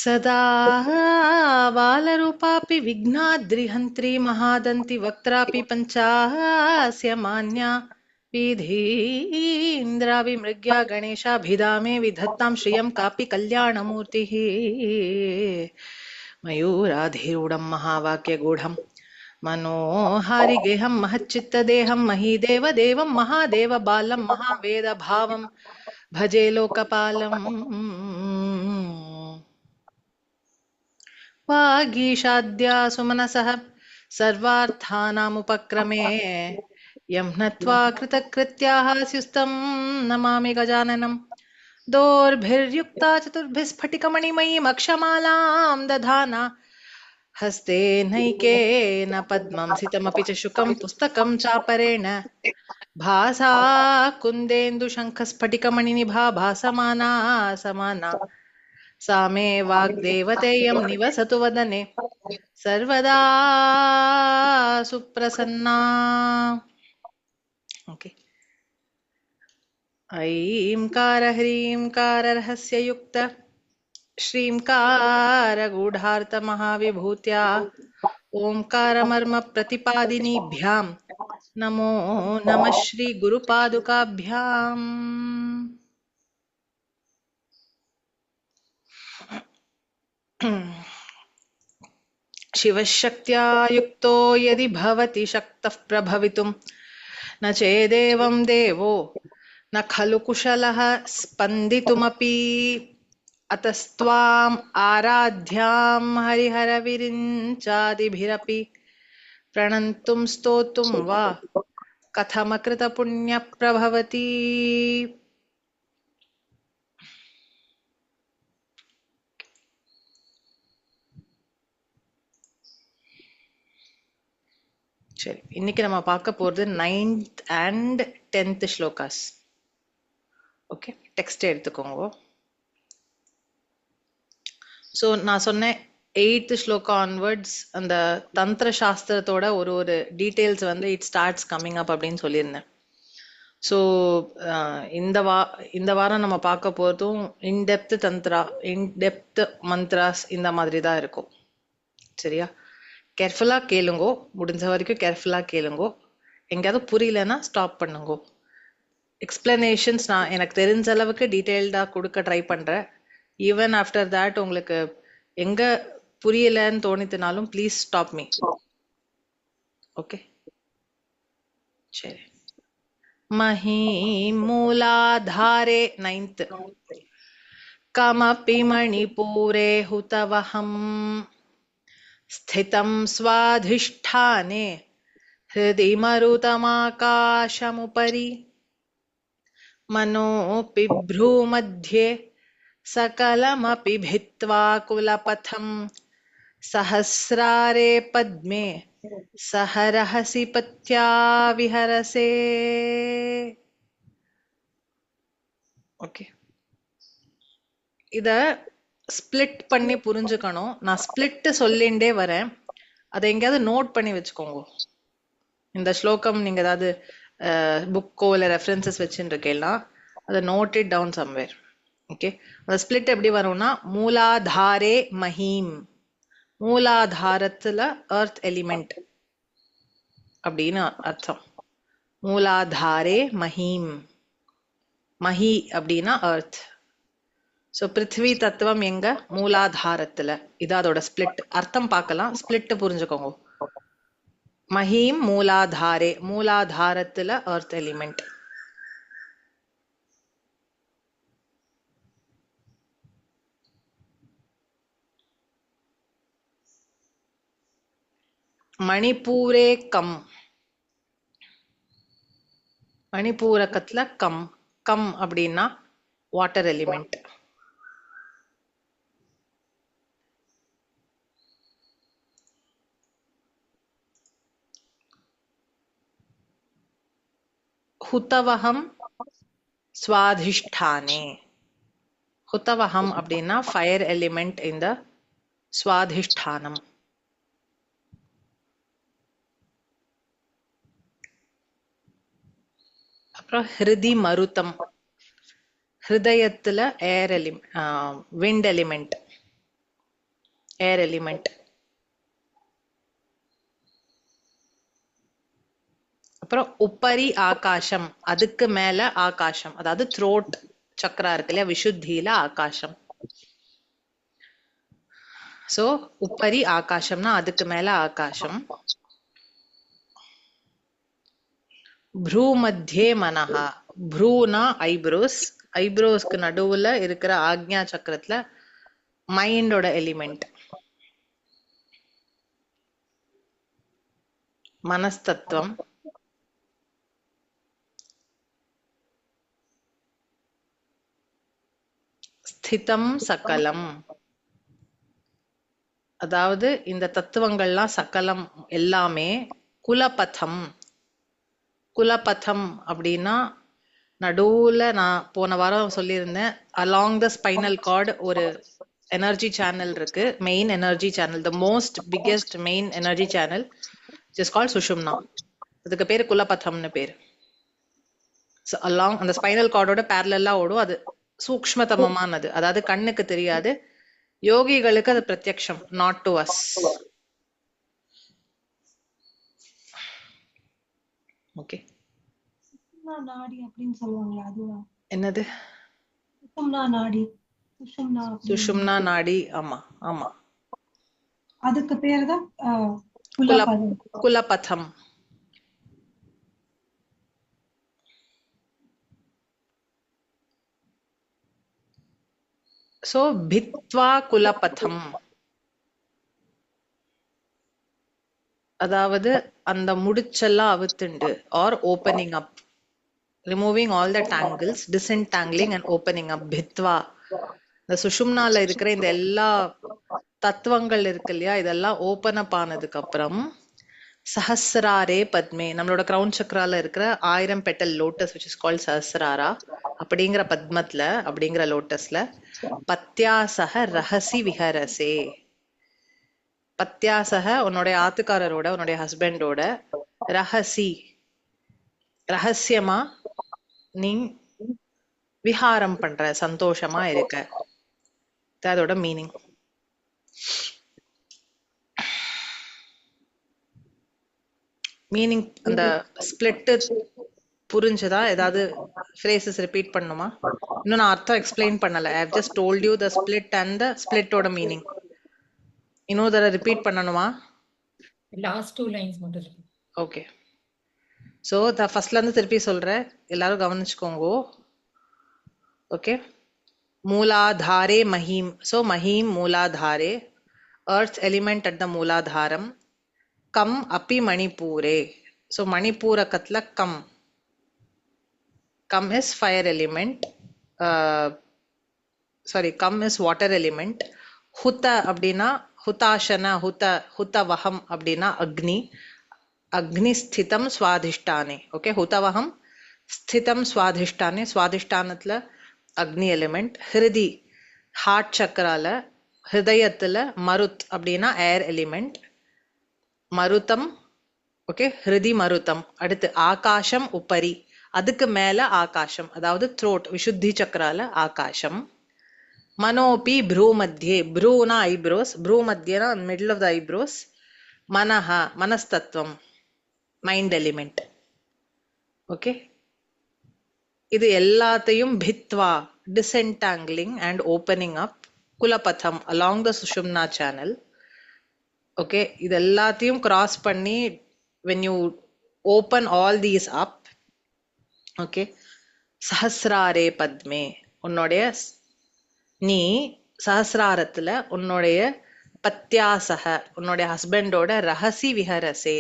सदा बालरूपापि विघ्नाद्रिहन्त्री महादन्ति वक्त्रापि पञ्चास्य मान्या विधीन्द्राविमृग्या गणेशाभिधामे विधत्तां श्रियं कापि कल्याणमूर्तिः मयूराधिरूढं महावाक्यगूढं मनोहारिगेहं महच्चित्तदेहं महीदेवदेवं महादेवबालं महावेदभावं भजे लोकपालम् वागीशाद्या सुमनसः सर्वार्थानामुपक्रमे यं नत्वा कृतकृत्याः स्युस्तं नमामि गजाननम् दोर्भिर्युक्ता चतुर्भिस्फटिकमणिमयीमक्षमालां दधाना हस्ते नैकेन पद्मं सितमपि च शुकं पुस्तकं चापरेण भासा कुन्देन्दुशङ्खस्फटिकमणिनिभा भासमाना समाना सा मे वाग्देवतेयं निवसतु वदने सर्वदा सुप्रसन्ना. ओके. ऐंकार ह्रींकार रहस्ययुक्त श्रींकार गूढार्थ महाविभूत्या ओंकारमर्म प्रतिपादिनीभ्यां नमो नमः श्री गुरुपादुकाभ्याम्. शिवशक्त्या युक्तो यदि भवति शक्तः प्रभवितुं न चेदेवं देवो न खलु कुशलः स्पन्दितुमपि अतस्त्वाम् आराध्यां हरिहरविरिञ्चादिभिरपि प्रणन्तुं स्तोतुं वा कथमकृतपुण्यप्रभवति. சரி, இன்னைக்கு நம்ம பார்க்க போறது 9th and 10th slokas. Okay, text எடுத்துக்கோங்க. ஸோ நான் சொன்னேன் 8th ஸ்லோகா ஆன்வர்ட்ஸ் அந்த தந்திர சாஸ்திரத்தோட ஒரு டீட்டெயில்ஸ் வந்து இட் ஸ்டார்ட்ஸ் கம்மிங் அப் அப்படின்னு சொல்லியிருந்தேன். ஸோ இந்த வாரம் நம்ம பார்க்க போகிறதும் இன்டெப்த் தந்திரா, இன்டெப்த் மந்த்ராஸ் இந்த மாதிரி தான் இருக்கும். சரியா? கேர்ஃபுல்லாக கேளுங்கோ, முடிஞ்ச வரைக்கும் கேர்ஃபுல்லாக கேளுங்கோ. எங்கேயாவது புரியலன்னா ஸ்டாப் பண்ணுங்கோ. எக்ஸ்பிளனேஷன்ஸ் நான் எனக்கு தெரிஞ்ச அளவுக்கு டீட்டெயில்டாக கொடுக்க ட்ரை பண்ணுறேன். ஈவன் ஆஃப்டர் தேட் உங்களுக்கு எங்கே புரியலன்னு தோணித்தினாலும் ப்ளீஸ் ஸ்டாப் மீ. ஓகே, சரி. மஹீம் மூலாதாரே 9th கமபி மணிபூரே ஹுதவஹம் स्थितं स्वाधिष्ठाने हृदि मरुतमाकाशमुपरि मनोऽपि भ्रूमध्ये सकलमपि भित्त्वा कुलपथं सहस्रारे पद्मे सह रहसि पत्या विहरसे. ஓகே, இத ஸ்பிளிட் பண்ணி புரிஞ்சுக்கணும். நான் ஸ்பிளிட் சொல்லிண்டே வரேன், அதை எங்கேயாவது நோட் பண்ணி வச்சுக்கோங்க. இந்த ஸ்லோகம் நீங்க ஏதாவது புக்கோ இல்லை ரெஃபரன்சஸ் வச்சுட்டு இருக்கேன்னா அதை note it down somewhere. Okay, அந்த ஸ்பிளிட் எப்படி வரும்னா மூலாதாரே மஹீம், மூலாதாரத்துல எர்த் எலிமெண்ட் அப்படின்னு அர்த்தம். மூலாதாரே மஹீம், மஹி அப்படின்னா எர்த். ஸோ பிருத்வி தத்துவம் எங்க? மூலாதாரத்துல. இது அதோட ஸ்பிளிட். அர்த்தம் பார்க்கலாம், ஸ்பிளிட் புரிஞ்சுக்கோங்க. மஹீம் மூலாதாரே, மூலாதாரத்துல எர்த் எலிமெண்ட். மணிப்பூரே கம், மணிப்பூரகத்துல கம். கம் அப்படின்னா வாட்டர் எலிமெண்ட். ஹுதவஹம் ஸ்வாதிஷ்டானே, ஹுதவஹம் அப்படின்னா ஃபயர் எலிமெண்ட் இந்த ஸ்வாதிஷ்டானம். அப்புறம் ஹிருதி மருதம், ஹிருதயத்துல air element, wind element. Air element. அப்புறம் உப்பரி ஆகாசம், அதுக்கு மேல ஆகாசம், அதாவது த்ரோட் சக்கரா இருக்கு இல்லையா, விஷுத்தியில ஆகாசம். சோ உப்பரி ஆகாசம்னா அதுக்கு மேல ஆகாசம். ப்ரூ மத்தியே மனஹா, ப்ரூனா ஐப்ரோஸ், ஐப்ரோஸ்க்கு நடுவுல இருக்கிற ஆக்ஞா சக்கரத்துல மைண்டோட எலிமெண்ட் மனஸ்தத்துவம். ஸ்திதம் சகலம், அதாவது இந்த தத்துவங்கள்லாம் சகலம் எல்லாமே. குலபதம், குலபதம் அப்படின்னா நடுவுல, நான் போன வாரம் சொல்லியிருந்தேன், அலாங் த ஸ்பைனல் கார்டு ஒரு எனர்ஜி சேனல் இருக்கு, main energy channel, the most biggest main energy channel is called sushumna. அதுக்கு பேரு குலபதம்னு பேரு. அலாங் அந்த ஸ்பைனல் கார்டோட பேரலா ஓடும். அது சூக்ஷ்மதமமானது, அதாவது கண்ணுக்கு தெரியாது, யோகிகளுக்கு அது பிரத்யக்ஷம், நாட் டு அஸ். ஓகே, நாடி அப்படின்னு சொல்லுவாங்களா, அதுவா? என்னது சுஷும்னா நாடி? சுஷும்னா சுஷும்னா நாடி? ஆமா ஆமா, அதுக்கு பேரு தான் குல குலபதம். குலபதம். சோ பித்வா குலபதம், அதாவது அந்த முடிச்செல்லாம் அவுத்துண்டு, or opening up, removing all the tangles, disentangling and opening up, பித்வா. இந்த சுஷும்னால இருக்கிற இந்த எல்லா தத்துவங்கள் இருக்கு இல்லையா, இதெல்லாம் ஓபன் அப் ஆனதுக்கு அப்புறம் சஹஸ்ராரே பத்மே, நம்மளோட கிரவுன் சக்கரால இருக்கிற 1000 petal lotus which is called சஹஸ்ராரா, அப்படிங்கிற பத்மத்துல, அப்படிங்கிற லோட்டஸ்ல பத்யாசக ரஹசி விஹரசே. பத்யாசக உன்னுடைய ஆத்துக்காரரோட, உன்னுடைய ஹஸ்பண்டோட, ரஹசி ரகசியமா நீ விஹாரம் பண்ற, சந்தோஷமா இருக்க. அதோட மீனிங். மீனிங் அந்த ஸ்பிளிட் புரிஞ்சதா? ஏதாவது ஃப்ரேசஸ் ரிப்பீட் பண்ணுமா? இன்னும் நான் அர்த்தம் எக்ஸ்பிளைன் பண்ணல. I have just told you the split and the ஸ்பிளிட்டோட மீனிங். இன்னொரு தடவை ரிப்பீட் பண்ணணுமா? லாஸ்ட் 2 லைன்ஸ் மட்டும் இருக்கு. ஓகே, ஸோ ஃபர்ஸ்ட்ல இருந்து திருப்பி சொல்றேன், எல்லாரும் கவனிச்சுக்கோங்க. ஓகே, மூலாதாரே மஹீம். ஸோ மஹீம் மூலாதாரே, earth element at the மூலாதாரம். கம் அப்பி மணிப்பூரே, ஸோ மணிப்பூரகத்துல கம், கம் இஸ் ஃபயர் எலிமெண்ட், சாரி கம் இஸ் வாட்டர் எலிமெண்ட். ஹுத அப்படின்னா ஹுதாசன, ஹுதவஹம் அப்படின்னா அக்னி, அக்னி ஸ்திதம் சுவாதிஷ்டானே. ஓகே, ஹுதவஹம் ஸ்திதம் சுவாதிஷ்டானே, சுவாதிஷ்டானத்துல அக்னி எலிமெண்ட். ஹிருதி ஹார்ட் சக்கரால, ஹிருதயத்துல மருத் அப்படின்னா ஏர் எலிமெண்ட், மருதம். ஓகே, ஹிருதி மருதம். அடுத்து ஆகாசம் உப்பரி, அதுக்கு மேல ஆகாசம், அதாவது த்ரோட் விஷுத்தி சக்கரால ஆகாசம். மனோபி ப்ரூ மத்தியே, ப்ரூனா ஐப்ரோஸ், ப்ரூ மத்தியனா மிடில் ஆஃப் த ஐப்ரோஸ். மனஹா மனஸ்தத்துவம், மைண்ட் எலிமெண்ட். ஓகே, இது எல்லாத்தையும் பித்வா டிசென்டாங்கிளிங் அண்ட் ஓப்பனிங் அப் குலபதம் along the Sushumna channel. Okay, இது எல்லாத்தையும் கிராஸ் பண்ணி when you open all these up, okay, சஹஸ்ராரே பத்மே, உன்னுடைய நீ சஹஸ்ராரத்துல உன்னுடைய பத்யாசக, உன்னுடைய ஹஸ்பண்டோட ரகசி விஹரசே,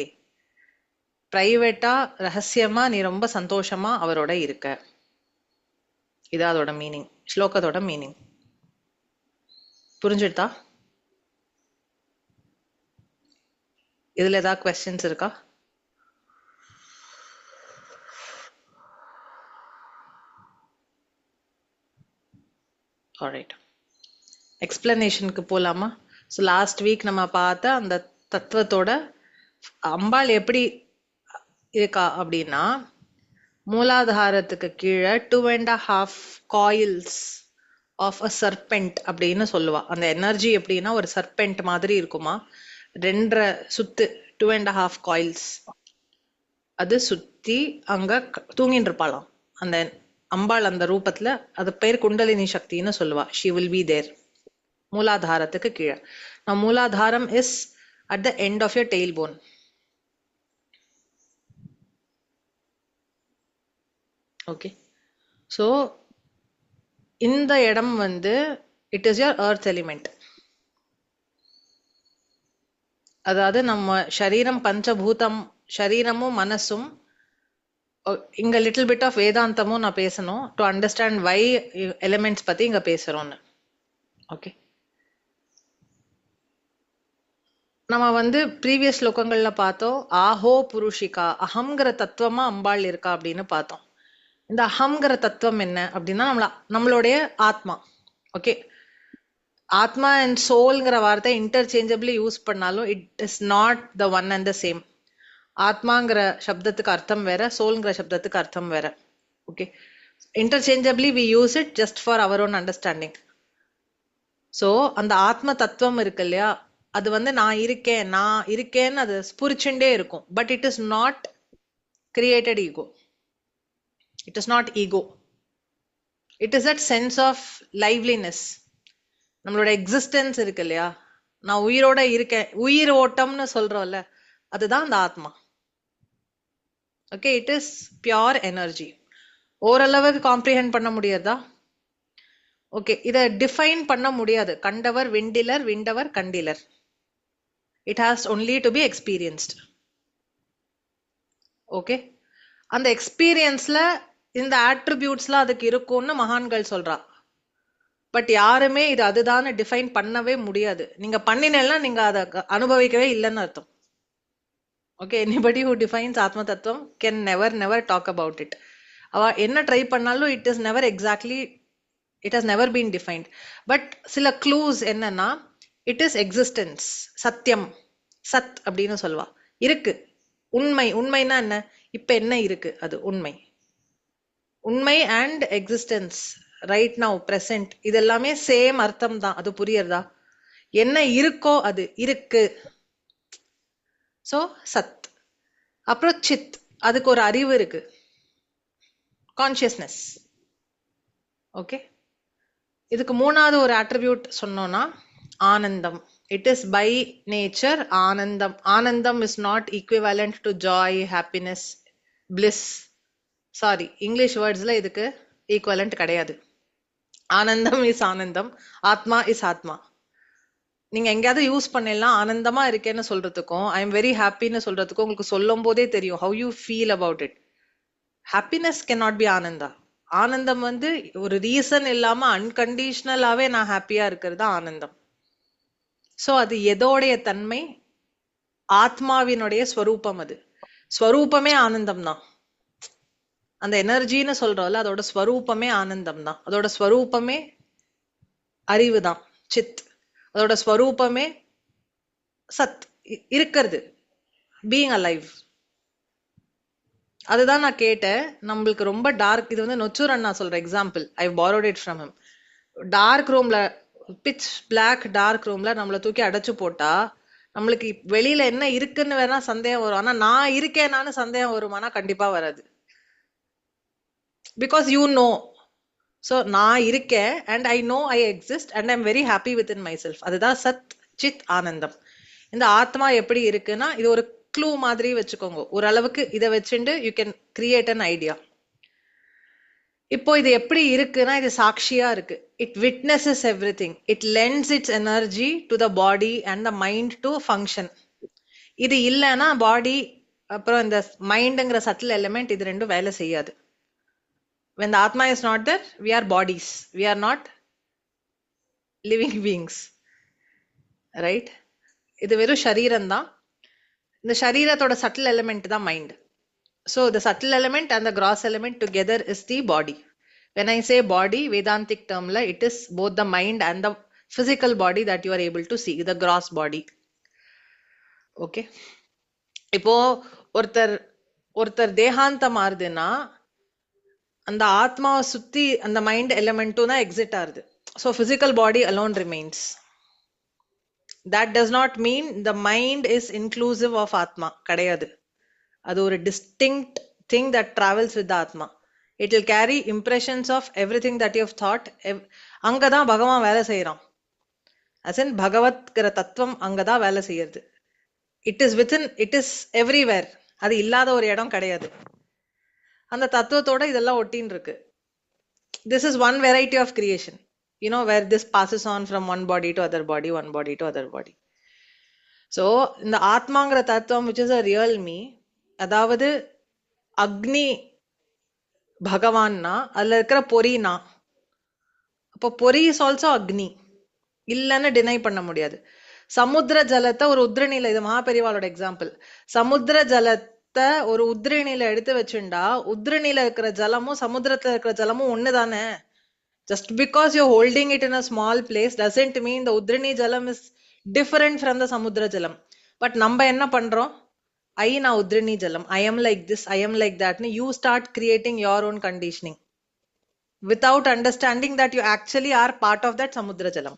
பிரைவேட்டா ரகசியமா நீ ரொம்ப சந்தோஷமா அவரோட இருக்க. இதான் அதோட மீனிங், ஸ்லோகத்தோட மீனிங். புரிஞ்சுட்டா? இதுல ஏதாவது கொஸ்டின்ஸ் இருக்கா? ஆல்ரைட், எக்ஸ்பிளனேஷனுக்கு போலாமா? ஸோ லாஸ்ட் வீக் நம்ம பார்த்த அந்த தத்துவத்தோட அம்பாள் எப்படி இருக்கா அப்படின்னா, மூலாதாரத்துக்கு கீழே 2.5 காயில்ஸ் ஆஃப் அ சர்பெண்ட் அப்படின்னு சொல்லுவா. அந்த எனர்ஜி எப்படின்னா ஒரு சர்பெண்ட் மாதிரி இருக்குமா, 2.5 சுத்து, 2.5 காயில்ஸ். அது சுத்தி அங்க தூங்கிட்டு இருப்பாளாம் அந்த அம்பாள். அந்த ரூபத்துல அது பேர் குண்டலினி சக்தின்னு சொல்லுவா. ஷி வில் பி தேர் மூலாதாரத்துக்கு கீழே. நான் muladharam is at the end of your tailbone. Okay, so இந்த இடம் வந்து it is your earth element. அதாவது நம்ம சரீரம் பஞ்சபூதம், சரீரமும் மனசும். இங்க லிட்டில் பிட் ஆஃப் வேதாந்தமும் நான் பேசணும் டு அண்டர்ஸ்டாண்ட் வை எலிமெண்ட்ஸ் பத்தி இங்க பேசுறோம்னு. ஓகே, நம்ம வந்து ப்ரீவியஸ் ஸ்லோகங்கள்ல பார்த்தோம் ஆஹோ புருஷிகா, அகங்கிற தத்துவமா அம்பாள் இருக்கா அப்படின்னு பார்த்தோம். இந்த அகங்கிற தத்துவம் என்ன அப்படின்னா நம்மளுடைய ஆத்மா. ஓகே, ஆத்மா அண்ட் சோல்ங்கிற வார்த்தை இன்டர்சேஞ்சபிளி யூஸ் பண்ணாலும் it is not the one and the same. ஆத்மாங்கிற சப்தத்துக்கு அர்த்தம் வேற, சோல்ங்கிற சப்தத்துக்கு அர்த்தம் வேற. Okay, interchangeably we use it just for our own understanding. So அந்த ஆத்ம தத்துவம் இருக்கு இல்லையா, அது வந்து நான் இருக்கேன்னு அது ஸ்புரிச்சுட்டே இருக்கும். But it is not created ego. It is not ego. It is that sense of liveliness. நம்மளோட எக்ஸிஸ்டன்ஸ் இருக்கு இல்லையா, நான் உயிரோட இருக்கேன், உயிர் ஓட்டம்னு சொல்றோம்ல, அதுதான் அந்த ஆத்மா. Okay, it is pure energy. ஓரளவுக்கு காம்ப்ரிஹெண்ட் பண்ண முடியாதா? ஓகே, இதை டிஃபைன் பண்ண முடியாது. கண்டவர் விண்டிலர், விண்டவர் கண்டிலர். It has only to be experienced. Okay, அந்த எக்ஸ்பீரியன்ஸ்ல இந்த ஆட்ரிபியூட்ஸ்லாம் அதுக்கு இருக்கும்னு மகான்கள் சொல்றா. பட் யாருமே இது அதுதான் டிஃபைன் பண்ணவே முடியாது. நீங்க பண்ணினா நீங்க அதை அனுபவிக்கவே இல்லைன்னு அர்த்தம். Okay, anybody who defines atma tattvam can never talk about it. அவ என்ன ட்ரை பண்ணாலும் it is never exactly, it has never been defined. But சில க்ளூஸ் என்னன்னா, it is existence, satyam, sat அப்படின்னு சொல்லுவா. இருக்கு, உண்மை. உண்மைன்னா என்ன? இப்ப என்ன இருக்கு அது உண்மை. உண்மை and existence, right now, present, இது எல்லாமே சேம் அர்த்தம் தான். அது புரியறதா? என்ன இருக்கோ அது இருக்கு. சோ சத். அப்புறம் சித், அதுக்கு ஒரு அறிவு இருக்கு, கான்சியஸ்னஸ். ஓகே, இதுக்கு மூணாவது ஒரு அட்ரிபியூட் சொன்னோம்னா ஆனந்தம். இட் இஸ் பை நேச்சர் ஆனந்தம். ஆனந்தம் is not equivalent to joy, happiness, bliss. Sorry, English வேர்ட்ஸ்ல இதுக்கு ஈக்குவலண்ட் கிடையாது. ஆனந்தம் இஸ் ஆனந்தம், ஆத்மா இஸ் ஆத்மா. நீங்க எங்கேயாவது யூஸ் பண்ணலாம் ஆனந்தமா இருக்கேன்னு சொல்றதுக்கும் ஐ எம் வெரி ஹாப்பின்னு சொல்றதுக்கும் உங்களுக்கு சொல்லும் போதே தெரியும் how you feel about it. Happiness can not be Ananda. ஆனந்தம் வந்து ஒரு ரீசன் இல்லாம அன்கண்டிஷனலாவே நான் ஹாப்பியா இருக்கிறது தான் ஆனந்தம். சோ அது எதோடைய தன்மை? ஆத்மாவினுடைய ஸ்வரூபம். அது ஸ்வரூபமே ஆனந்தம் தான். அந்த எனர்ஜின்னு சொல்றோம்ல, அதோட ஸ்வரூபமே ஆனந்தம் தான். அதோட ஸ்வரூபமே அறிவு தான், சித். அதோட ஸ்வரூபமே சத், இருக்கிறது, பீயிங் அலைவ். அதுதான் நான் கேட்டேன். நம்மளுக்கு ரொம்ப டார்க், இது வந்து நொச்சூர் அண்ணா சொல்ற example, I borrowed it from him. Dark ரூம்ல, பிச் பிளாக் டார்க் ரூம்ல நம்மளை தூக்கி அடைச்சு போட்டா நம்மளுக்கு வெளியில என்ன இருக்குன்னு வேணா சந்தேகம் வரும். ஆனா நான் இருக்கேனான்னு சந்தேகம் வருமானா கண்டிப்பா வராது. Because you know. ஸோ நான் இருக்கேன் and I know I exist and I am very happy with in my self. அதுதான் சத் சித் ஆனந்தம். இந்த ஆத்மா எப்படி இருக்குன்னா இது ஒரு க்ளூ மாதிரி வச்சுக்கோங்க. ஓரளவுக்கு இதை வச்சுட்டு you can create an idea. இப்போ இது எப்படி இருக்குன்னா இது சாட்சியா இருக்கு. It witnesses everything. It lends its energy to the body and the mind to function. இது இல்லைன்னா பாடி அப்புறம் இந்த மைண்டுங்கிற சட்டில் எலிமெண்ட் இது ரெண்டும் வேலை செய்யாது. When the Atma is not there, we are bodies. We are not living beings. Right? இது வெறும் சரீரம் தான். இந்த சரீரத்தோட சட்டில் எலிமெண்ட் தான் mind. So the subtle element and the gross element together is the body. When I say body, Vedantic term la, it is both the mind and the physical body that you are able to see, the gross body. Okay. இப்போ ஒருத்தர் தேகாந்தம் ஆறுதுன்னா அந்த ஆத்மாவை சுத்தி அந்த mind எலிமெண்ட்டும் தான் exit ஆகுது. So physical body alone remains. That does not mean the mind is inclusive of Atma. கிடையாது. அது ஒரு distinct thing that travels with the Atma. It will carry impressions of everything that you have thought. அங்கதான் பகவான் வேலை செய்யறான். As in பகவத்கிற தத்துவம் அங்கதான் வேலை செய்யறது. It is within, it is everywhere. அது இல்லாத ஒரு இடம் கிடையாது. அந்த தத்துவத்தோட இதெல்லாம் ஒட்டின்னு இருக்கு. This is one variety of creation. You know, where this passes on from one body to other body, one body to other body. So, இந்த ஆத்மாங்கிற தத்துவம் which is a real me, அதாவது அக்னி பகவான்னா அதுல இருக்கிற பொறினா, அப்போ பொறி இஸ் ஆல்சோ அக்னி இல்லைன்னு deny பண்ண முடியாது. சமுத்திர ஜலத்தை ஒரு உத்ரணியில, இது மகாபெரிவாளோட எக்ஸாம்பிள், சமுத்திர ஜலத்தை ஒரு உத்ரணியில எடுத்து வச்சுண்டா உத்ரணியில இருக்கிற ஜலமும் சமுத்திரத்துல இருக்கிற ஜலமும் ஒண்ணுதானே. Just because you're holding it in a small place doesn't mean the Udrini Jalam is different from the Samudra Jalam. But நம்ம என்ன பண்றோம்? I na Udrini Jalam. I am like this, I am like that. You start creating your own conditioning without understanding that you actually are part of that Samudra Jalam.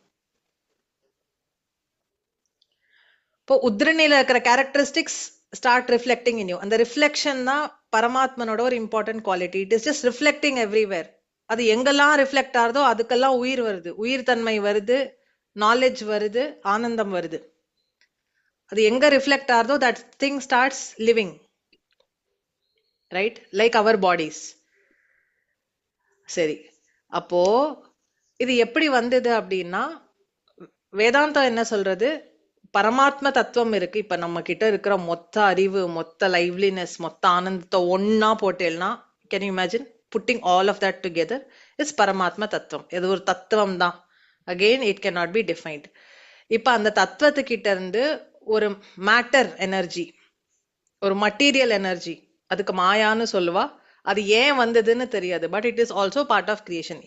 இப்போ உத்ரணியில இருக்கிற characteristics start reflecting in you. அந்த reflection தான் பரமாத்மனோட ஒரு important quality. It is just reflecting everywhere. அது எங்கெல்லாம் reflect ஆகுதோ அதுக்கெல்லாம் உயிர் வருது, உயிர் தன்மை வருது, நாலேஜ் வருது, ஆனந்தம் வருது. அது எங்க ரிஃப்ளெக்ட் ஆகுதோ that thing starts living, right? Like our bodies. சரி, அப்போ இது எப்படி வந்தது அப்படின்னா, வேதாந்தம் என்ன சொல்றது? பரமாத்ம தத்துவம் இருக்கு. இப்ப நம்ம கிட்ட இருக்கிற மொத்த அறிவு, மொத்த லைவ்லினஸ், மொத்த ஆனந்தத்தை ஒன்னா போட்டேன்னா, can you imagine putting all of that together is Paramatma Tattvam. இது ஒரு தத்துவம் தான். Again, it cannot be defined. இப்ப அந்த தத்துவத்துக்கிட்ட இருந்து ஒரு மேட்டர் எனர்ஜி, ஒரு மட்டீரியல் எனர்ஜி, அதுக்கு மாயான்னு சொல்லுவா, அது ஏன் வந்ததுன்னு தெரியாது. But it is also part of creation.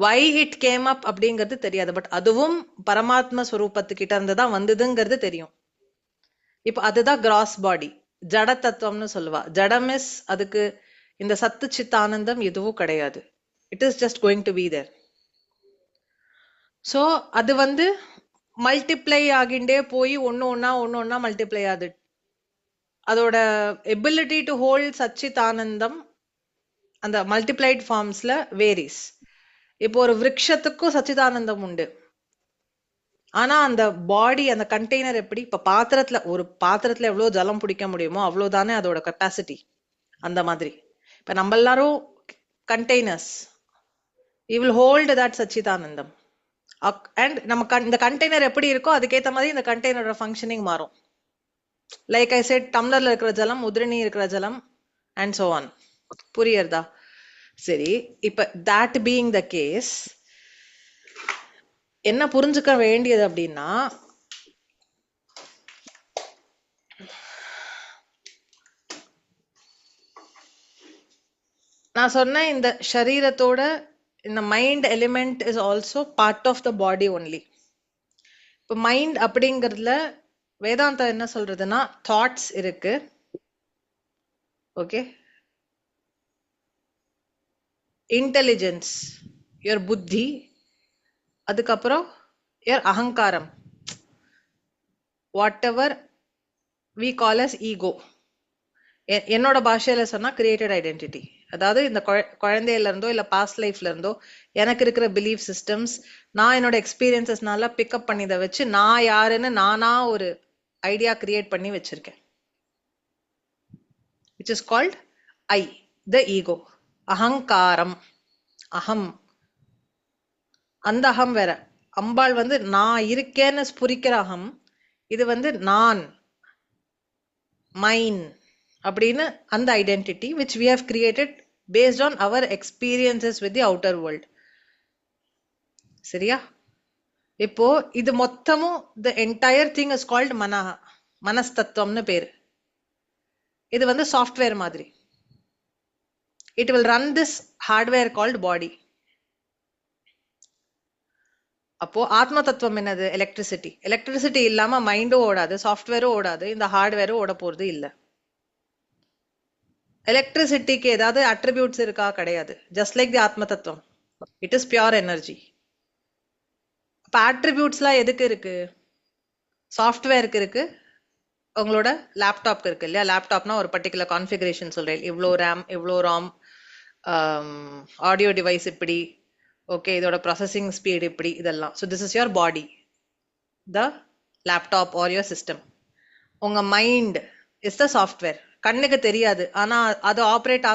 Why it came up அப்படிங்கிறது தெரியாது. பட் அதுவும் பரமாத்ம ஸ்வரூபத்துக்கிட்ட இருந்து தான் வந்ததுங்கிறது தெரியும். இப்ப அதுதான் கிராஸ் பாடி, ஜட தத்துவம்னு சொல்லுவா. ஜடம் இஸ், அதுக்கு இந்த சத்து சித்த ஆனந்தம் எதுவும் கிடையாது. It is just going to be there. So அது வந்து மல்டிப்ளை ஆகிண்டே போய் ஒன்னு ஒன்னா மல்டிப்ளை ஆகுது. அதோட எபிலிட்டி டு ஹோல்ட் சச்சித் ஆனந்தம் அந்த மல்டிப்ளைட் ஃபார்ம்ஸ்ல வேரிஸ். இப்போ ஒரு விருட்சத்துக்கும் சச்சிதானந்தம் உண்டு. ஆனா அந்த பாடி, அந்த கண்டெய்னர் எப்படி, இப்ப பாத்திரத்துல, ஒரு பாத்திரத்துல எவ்வளவு ஜலம் பிடிக்க முடியுமோ அவ்வளவுதானே அதோட கெப்பாசிட்டி. அந்த மாதிரி இப்ப நம்ம எல்லாரும் containers, you will hold that Sachidanandam. And நம்ம இந்த கண்டெய்னர் எப்படி இருக்கோ அதுக்கேற்ற மாதிரி இந்த கண்டெய்னரோட ஃபங்க்ஷனிங் மாறும். லைக் ஐ செட், டம்ளர்ல இருக்கிற ஜலம், உதிரணி இருக்கிற ஜலம் அண்ட் சோ ஆன். புரியுறதா? சரி, இப்ப that being the case, என்ன புரிஞ்சுக்க வேண்டியது அப்படின்னா, நான் சொன்ன இந்த சரீரத்தோட இந்த mind element is also part of the body only. இப்போ மைண்ட் அப்படிங்கிறதுல வேதாந்தம் என்ன சொல்றதுன்னா, தாட்ஸ் இருக்கு, ஓகே, இன்டெலிஜென்ஸ், யுவர் புத்தி, அதுக்கப்புறம் யுவர் அகங்காரம், whatever we call as ego. என்னோட பாஷையில சொன்னா கிரியேட்டட் ஐடென்டிட்டி. அதாவது இந்த குழந்தையில இருந்தோ இல்ல பாஸ்ட் லைஃப்ல இருந்தோ எனக்கு இருக்கிற பிலீஃப் சிஸ்டம்ஸ், நான் என்னோட எக்ஸ்பீரியன்சஸ்னால பிக்கப் பண்ணிதை வச்சு நான் யாருன்னு நானா ஒரு ஐடியா கிரியேட் பண்ணி வச்சிருக்கேன். which is called I, the ego. அகங்காரம், அகம். அந்த அகம் வேற. அம்பாள் வந்து நான் இருக்கேன்னு ஸ்புரிக்கிற அகம். இது வந்து நான், மைன் அப்படின்னு அந்த identity which we have created based on our experiences with the outer world. சரியா? இப்போ இது மொத்தமும் the entire thing is called மனஹ, மனஸ்தத்துவம்னு பேரு. இது வந்து சாஃப்ட்வேர் மாதிரி. It will run this hardware called body. அப்போ ஆத்ம தத்துவம் என்னது? எலக்ட்ரிசிட்டி. எலக்ட்ரிசிட்டி இல்லாம மைண்டும் ஓடாது, சாஃப்ட்வேரும் ஓடாது, இந்த ஹார்ட்வேரும் ஓட போறது இல்ல. எலக்ட்ரிசிட்டிக்கு ஏதாவது அட்ரிபியூட்ஸ் இருக்கா? கிடையாது. ஜஸ்ட் லைக் தி ஆத்ம தத்துவம், இட் இஸ் பியூர் எனர்ஜி. இப்போ ஆட்ரிபியூட்ஸ்லாம் எதுக்கு இருக்கு? சாஃப்ட்வேருக்கு இருக்கு, உங்களோட லேப்டாப்க்கு இருக்கு இல்லையா? லேப்டாப்னா ஒரு பர்டிகுலர் கான்ஃபிகரேஷன் சொல்றேன், இவ்வளோ ரேம், இவ்வளோ ராம், ஆடியோ டிவைஸ் இப்படி, ஓகே, இதோட ப்ராசஸிங் ஸ்பீடு இப்படி, இதெல்லாம். So this is your body, the laptop or your system. உங்க மைண்ட் இஸ் த சாஃப்ட்வேர். கண்ணுக்கு தெரியாது, ஆனா அது ஆப்ரேட்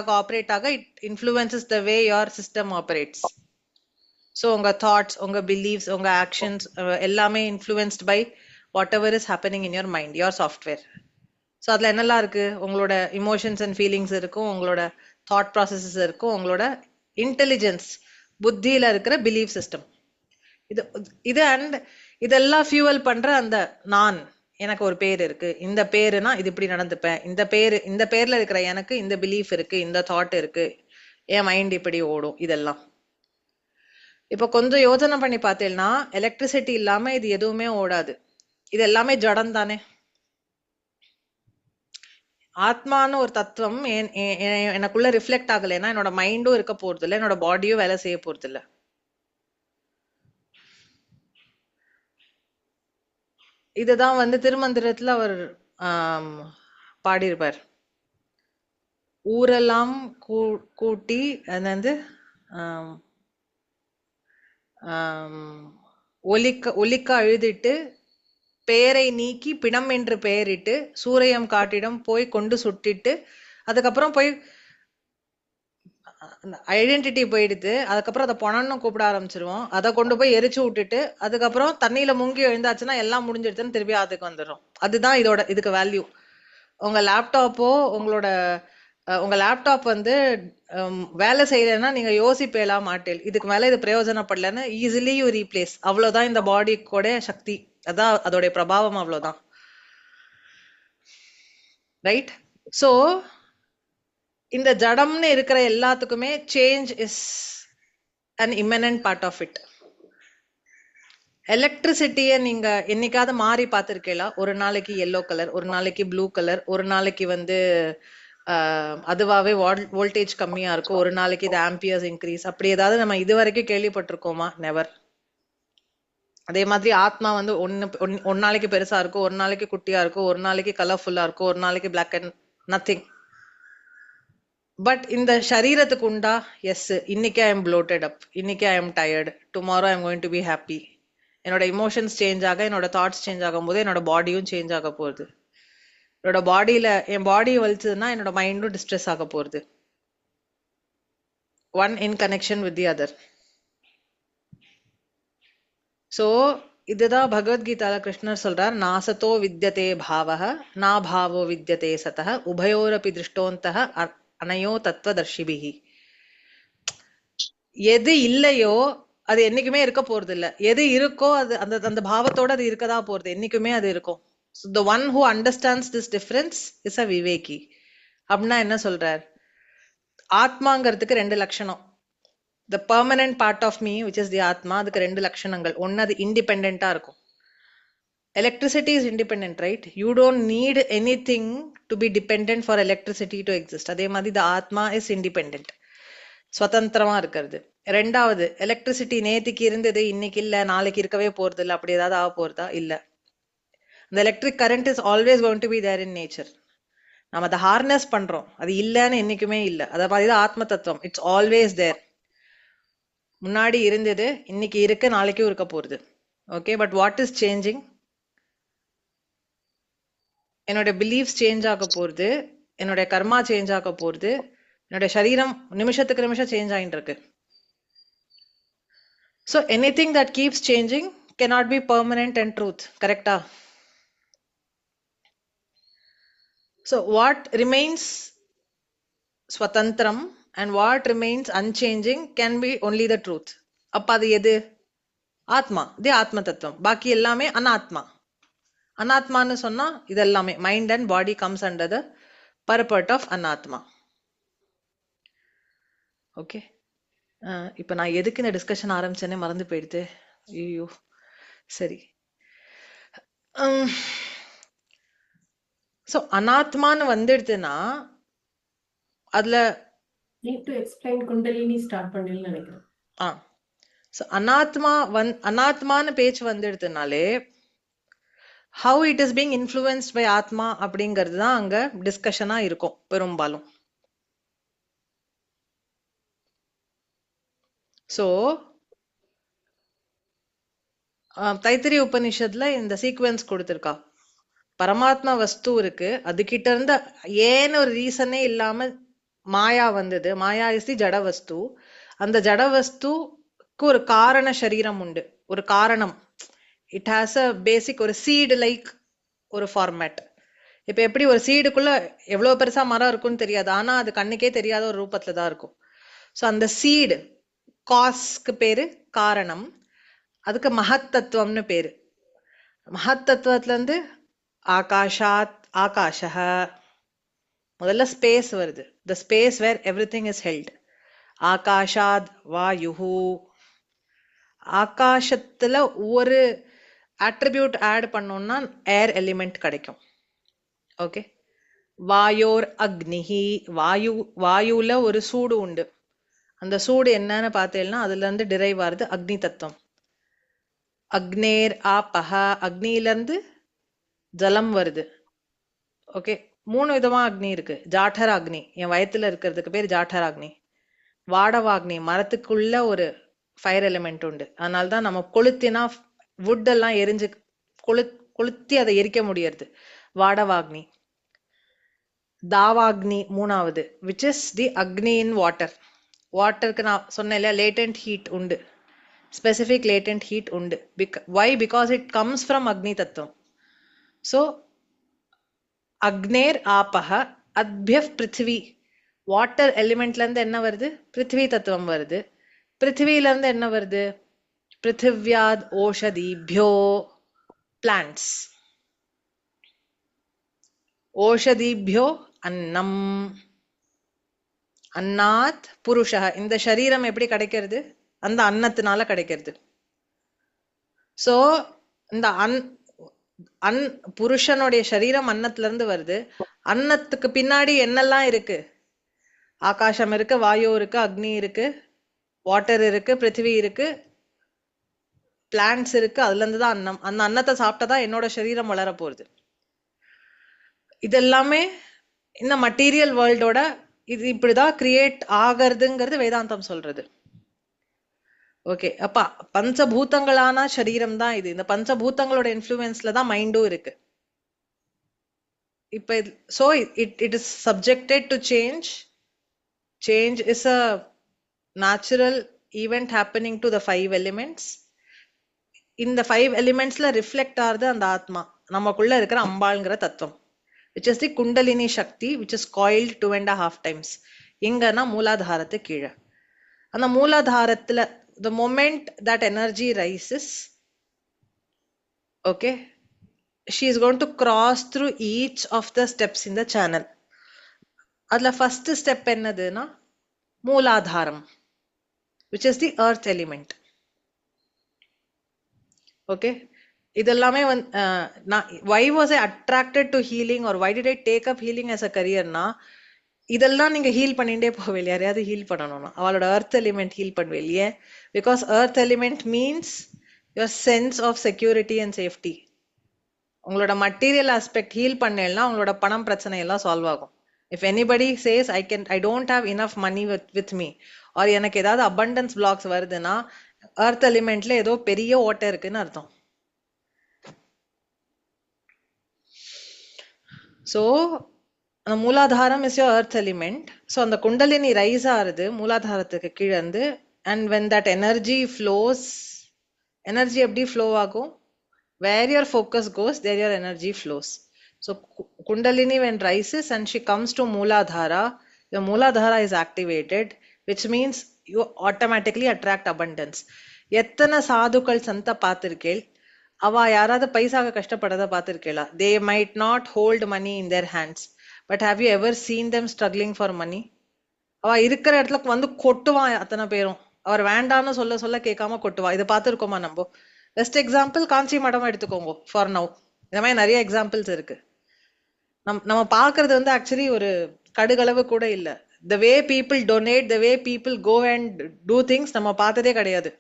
ஆக it influences the way your system operates. So உங்க தாட்ஸ், உங்க பிலீவ்ஸ், உங்க ஆக்ஷன்ஸ் எல்லாமே influenced by whatever is happening in your mind, your software. So அதில் என்னெல்லாம் இருக்கு? உங்களோட இமோஷன்ஸ் அண்ட் ஃபீலிங்ஸ் இருக்கும், உங்களோட தாட் ப்ராசஸஸ் இருக்கும், உங்களோட இன்டெலிஜென்ஸ், புத்தியில இருக்கிற பிலீவ் சிஸ்டம். இது இது அண்ட் இதெல்லாம் ஃபியூவல் பண்ற அந்த நான். எனக்கு ஒரு பேர் இருக்கு, இந்த பேருனா இது இப்படி நடந்துப்பேன், இந்த பேர்ல இருக்கிற எனக்கு இந்த பிலீஃப் இருக்கு, இந்த தாட் இருக்கு, என் மைண்ட் இப்படி ஓடும், இதெல்லாம். இப்போ கொஞ்சம் யோசனை பண்ணி பார்த்தேன்னா, எலக்ட்ரிசிட்டி இல்லாம இது எதுவுமே ஓடாது. இது எல்லாமே ஜடம் தானே. ஆத்மான்னு ஒரு தத்துவம் எனக்குள்ள ரிஃப்ளெக்ட் ஆகலைன்னா என்னோட மைண்டும் இருக்க போறது இல்லை, என்னோட பாடியும் வேலை செய்ய போறது இல்லை. இதுதான் வந்து திருமந்திரத்துல அவர் பாடியிருப்பார். ஊரெல்லாம் கூட்டி அது வந்து ஒலிக்க அழுதிட்டு பெயரை நீக்கி பிணம் என்று பெயரிட்டு சூரியம் காட்டிடம் போய் கொண்டு சுட்டிட்டு அதுக்கப்புறம் போய் ஐடென்டிட்டி போயிடுது. அதுக்கப்புறம் அதை பொணன்னு கூப்பிட ஆரம்பிச்சிருவோம். அதை கொண்டு போய் எரிச்சு விட்டுட்டு அதுக்கப்புறம் தண்ணியில முங்கி எழுந்தாச்சுன்னா எல்லாம் முடிஞ்சிடுச்சுன்னு திருப்பி அதுக்கு வந்துடும். அதுதான் இதுக்கு வேல்யூ. உங்க லேப்டாப்போ உங்க லேப்டாப் வந்து வேலை செய்யலைன்னா நீங்க யோசிப்பேலாம் மாட்டேன், இதுக்கு மேல இது பிரயோஜனப்படலன்னு ஈஸிலி யூ ரீப்ளேஸ். அவ்வளவுதான் இந்த பாடிக்கோட சக்தி, அதான் அதோடைய பிரபாவம், அவ்வளவுதான். ரைட்? சோ இந்த ஜடம்னு இருக்கிற எல்லாத்துக்குமே change is an immanent part of it. எலக்ட்ரிசிட்டியை நீங்க என்னைக்காவது மாறி பார்த்திருக்கீங்களா? ஒரு நாளைக்கு எல்லோ கலர், ஒரு நாளைக்கு ப்ளூ கலர், ஒரு நாளைக்கு வந்து அதுவாவே வோல்டேஜ் கம்மியா இருக்கும், ஒரு நாளைக்கு இது ஆம்பியர்ஸ் இன்க்ரீஸ், அப்படி ஏதாவது நம்ம இது வரைக்கும் கேள்விப்பட்டிருக்கோமா? நெவர். அதே மாதிரி ஆத்மா வந்து ஒரு நாளைக்கு பெருசா இருக்கும், ஒரு நாளைக்கு குட்டியா இருக்கும், ஒரு நாளைக்கு கலர்ஃபுல்லா இருக்கும், ஒரு நாளைக்கு பிளாக் அண்ட் நத்திங். பட் இந்த சரீரத்துக்கு உண்டா? எஸ், இன்னைக்கு ஐ எம் ப்ளோட்டட் அப், இன்னைக்கு I am tired, tomorrow I am going to be happy. என்னோட இமோஷன்ஸ் சேஞ்ச் ஆக, என்னோட தாட்ஸ் சேஞ்ச் ஆகும் போது என்னோட பாடியும் சேஞ்ச் ஆக போகுது. என்னோட பாடியில என் பாடியை வலிச்சதுன்னா என்னோட மைண்டும் டிஸ்ட்ரெஸ் ஆக போகுது. One in connection with the other. So இதுதான் பகவத்கீதால கிருஷ்ணர் சொல்றார், நாசத்தோ வித்யதே பாவஹ நா பாவோ வித்யதே சதஹ உபயோரபி திருஷ்டோந்தஹ அனயோ தத்துவதர்ஷிபிஹி. எது இல்லையோ அது என்னைக்குமே இருக்க போறது இல்ல, எது இருக்கோ அது அந்த அந்த பாவத்தோட அது இருக்கதா போறது, என்னைக்குமே அது இருக்கும். So the one who understands this difference is a viveki. அப்படின்னா என்ன சொல்றார்? ஆத்மாங்கிறதுக்கு ரெண்டு லட்சணம். The permanent part of me which is the ஆத்மா, அதுக்கு ரெண்டு லட்சணங்கள். ஒன்னு, அது இண்டிபெண்டா இருக்கும். Electricity is independent, right? You don't need anything to be dependent for electricity to exist. அதே மாதிரி the ஆத்மா is independent, சுதந்திரமா இருக்கிறது. ரெண்டாவது, எலக்ட்ரிசிட்டி நேத்திக்கு இருந்தது, இன்னைக்கு இல்ல, நாளைக்கு இருக்கவே போறது இல்லை, அப்படி ஏதாவது ஆக போறதா? இல்ல. The electric current is always going to be there in nature. நம்ம அதை ஹார்னஸ் பண்றோம், அது இல்லைன்னு என்னைக்குமே இல்லை. அதை மாதிரிதான் ஆத்ம தத்துவம், இட்ஸ் ஆல்வேஸ் தேர். முன்னாடி இருந்தது, இன்னைக்கு இருக்கு, நாளைக்கும் இருக்க போறது. Okay, but what is changing? என்னோட பிலீஃப்ஸ் சேஞ்ச் ஆக போறது, என்னோட கர்மா சேஞ்ச் ஆக போறது, என்னோட சரீரம் நிமிஷத்துக்கு நிமிஷம் சேஞ்ச் ஆகிட்டு இருக்கு. So anything that keeps changing cannot be permanent and truth. Correcta? So what remains swatantram and what remains unchanging can be only the truth. அப்ப அது எது? ஆத்மா, தி ஆத்ம தத்துவம். பாக்கி எல்லாமே அனாத்மா. அனாத்மான்னு சொன்னா இது எல்லாமே mind and body comes under the purview of அனாத்மா. ஓகே, இப்ப நான் எதுக்கு இந்த டிஸ்கஷன் ஆரம்பிச்சேன்னே மறந்து போயிடுது. ஐயோ, சரி. சோ அனாத்மான்னு வந்துடுதுன்னா அதுல need to explain kundalini start பண்ணல நினைக்கிறேன். ஸோ அனாத்மான்னு பேச்சு வந்துடுதுனாலே how it is being influenced by ஆத்மா அப்படிங்கிறது தான் அங்க டிஸ்கஷனா இருக்கும் பெரும்பாலும். ஸோ தைத்திரிய உபனிஷத்துல இந்த சீக்வென்ஸ் கொடுத்திருக்கா. பரமாத்மா வஸ்து இருக்கு, அதுகிட்ட இருந்து ஏன்னு ஒரு ரீசனே இல்லாம மாயா வந்தது. மாயா இஸ் தி ஜட வஸ்து. அந்த ஜட வஸ்துக்கு ஒரு காரண சரீரம் உண்டு, ஒரு காரணம். இட் ஹாஸ் அ பேசிக் ஒரு சீடு லைக் ஒரு ஃபார்மேட். இப்ப எப்படி ஒரு சீடுக்குள்ள எவ்வளவு பெருசா மரம் இருக்கும்னு தெரியாது, ஆனா அது கண்ணுக்கே தெரியாத ஒரு ரூபத்துல தான் இருக்கும். ஸோ அந்த சீடு காஸ்க்கு பேரு காரணம், அதுக்கு மகத் தத்துவம்னு பேரு. மகத் தத்துவத்துல இருந்து ஆகாஷாத் ஆகாஷஹ, முதல்ல ஸ்பேஸ் வருது, the space where everything is held. ஆகாஷாத் வாயுஹு, ஆகாசத்துல ஒரு அட்ரிபியூட் ஆட் பண்ணோம்னா ஏர் எலிமெண்ட் கிடைக்கும். ஓகே. வாயோர் அக்னிஹி, வாயுல ஒரு சூடு உண்டு. அந்த சூடு என்னன்னு பார்த்தேன்னா அதுல இருந்து டிரைவ் ஆகுது அக்னி தத்துவம். அக்னேர் ஆபஹ, அக்னியில இருந்து ஜலம் வருது. ஓகே. 3 விதமா அக்னி இருக்கு. ஜாठर அக்னி, என் வயத்துல இருக்கிறதுக்கு பேர் ஜாठर அக்னி. வாடவாக்னி, மரத்துக்குள்ள ஒரு ஃபயர் எலிமெண்ட் உண்டு, அதனால தான் நம்ம கொளுத்தினா வுட் எல்லாம் எரிஞ்சு கொளுத்தி அதை எரிக்க முடியறது, வாடவாக்னி. தாவாக்னி 3வது, which is the Agni in water. வாட்டருக்கு நான் சொன்னேன் இல்லையா, லேட்டன்ட் ஹீட் உண்டு, ஸ்பெசிபிக் லேட்டன்ட் ஹீட் உண்டு. வை? பிகாஸ் இட் கம்ஸ் ஃப்ரம் அக்னி தத்துவம். ஸோ அக்னேர் ஆபஹ அத்யப் பிருத்திவி, வாட்டர் எலிமெண்ட்ல இருந்து என்ன வருது? பிருத்திவி தத்துவம் வருது. பிருத்திவில இருந்து என்ன வருது? பிருத்திவ்யாத் ஓஷதிபியோ, பிளான்ட்ஸ். ஓஷதிபியோ அன்னம், அன்னாத் புருஷ. இந்த சரீரம் எப்படி கிடைக்கிறது? அந்த அன்னத்தினால கிடைக்கிறது. சோ இந்த புருஷனுடைய சரீரம் அன்னத்துல இருந்து வருது. அன்னத்துக்கு பின்னாடி என்னெல்லாம் இருக்கு? ஆகாசம் இருக்கு, வாயு இருக்கு, அக்னி இருக்கு, வாட்டர் இருக்கு, பிருத்திவி இருக்கு, பிளான்ட்ஸ் இருக்கு. அதுல இருந்து தான் அன்னம். அந்த அன்னத்தை சாப்பிட்டதான் என்னோட சரீரம் வளர போகுது. இது எல்லாமே இந்த மட்டீரியல் வேர்ல்டோட இது இப்படிதான் கிரியேட் ஆகிறதுங்கிறது வேதாந்தம் சொல்றது. ஓகே. அப்ப பஞ்சபூதங்களான சரீரம் தான் இது. இந்த பஞ்சபூதங்களோட இன்ஃப்ளூயன்ஸ்ல தான் மைண்டும் இருக்கு. இப்ப so it is subjected to change. Change is a natural event happening to the 5 elements. இந்த 5 elementsல ரிஃப்ளெக்ட் ஆகுது அந்த ஆத்மா, நமக்குள்ள இருக்கிற அம்பாள்ங்கிற தத்துவம், which is the kundalini shakti, which is coiled 2.5 times. எங்கன்னா மூலாதாரத்து கீழே. அந்த மூலாதாரத்துல the moment that energy rises, okay, she is going to cross through each of the steps in the channel. அதுல first step என்னதுன்னா மூலாதாரம், which is the earth element. Okay. இதெல்லாமே why was I attracted to healing or why did I take up healing as a career னா, இதெல்லாம் நீங்க heel பண்ணிட்டே போவேல். யாரையாவது heal பண்ணணும்னா அவளோட எர்த் எலிமெண்ட் ஹீல் பண்ணுவேலையே. Because earth element means your sense of security and safety. உங்களோட material aspect heal பண்ணேன்னா உங்களோட பணம் பிரச்சனை எல்லாம் சால்வ் ஆகும். If anybody says I don't have enough money with me, or எனக்கு ஏதாவது அபண்டன்ஸ் பிளாக்ஸ் வருதுன்னா எர்த் எலிமெண்ட்ல ஏதோ பெரிய ஓட்டை இருக்குன்னு அர்த்தம். ஸோ அந்த மூலாதாரம் is your earth element. So அந்த குண்டலினி ரைஸ் ஆகுது மூலாதாரத்துக்கு கீழே இருந்து. And when that energy flows, energy எப்படி ஃப்ளோ ஆகும்? Where your focus goes there your energy flows. So Kundalini when rises and she comes to Muladhara, your Muladhara is activated, which means you automatically attract abundance. எத்தனை சாதுக்கள் சந்த பார்த்திருக்கேள், அவ யாராவது பைசாக கஷ்டப்படத பார்த்திருக்கேளா? They might not hold money in their hands, but have you ever seen them struggling for money? அவ இருக்கிற இடத்துல வந்து கொட்டுவான் அத்தனை பேரும். அவர் வேண்டான்னு சொல்ல சொல்ல கேட்காம கொட்டுவா. இதை பார்த்துருக்கோமா நம்ம? பெஸ்ட் எக்ஸாம்பிள் காஞ்சி மடம் எடுத்துக்கோங்க ஃபார் நவ். இந்த மாதிரி நிறைய எக்ஸாம்பிள்ஸ் இருக்கு. நம்ம பாக்குறது வந்து ஆக்சுவலி ஒரு கடுகளவு கூட இல்ல. The way people donate, the way people go and do things நம்ம பார்த்ததே கிடையாது.